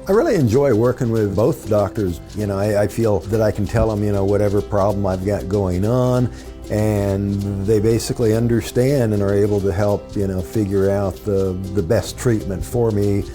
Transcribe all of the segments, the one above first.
I really enjoy working with both doctors. I feel that I can tell them, whatever problem I've got going on, and they basically understand and are able to help, figure out the best treatment for me.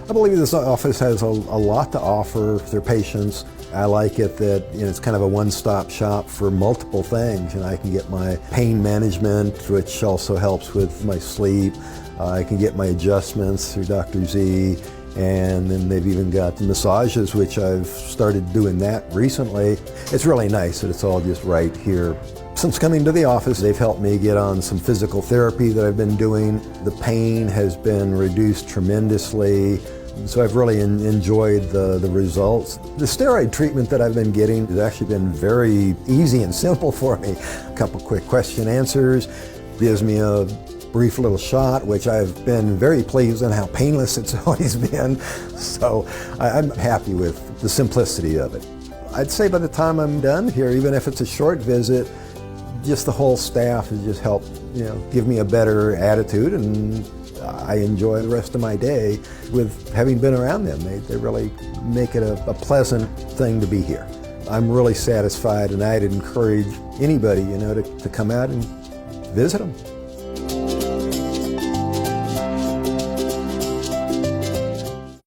I believe this office has a lot to offer their patients. I like it that it's kind of a one-stop shop for multiple things. I can get my pain management, which also helps with my sleep. I can get my adjustments through Dr. Z, and then they've even got the massages, which I've started doing that recently. It's really nice that it's all just right here. Since coming to the office, they've helped me get on some physical therapy that I've been doing. The pain has been reduced tremendously, so I've really enjoyed the results. The steroid treatment that I've been getting has actually been very easy and simple for me. A couple quick question answers, gives me a brief little shot, which I've been very pleased on how painless it's always been. So I'm happy with the simplicity of it. I'd say by the time I'm done here, even if it's a short visit, just the whole staff has just helped, give me a better attitude, and I enjoy the rest of my day with having been around them. They really make it a pleasant thing to be here. I'm really satisfied, and I'd encourage anybody, to come out and visit them.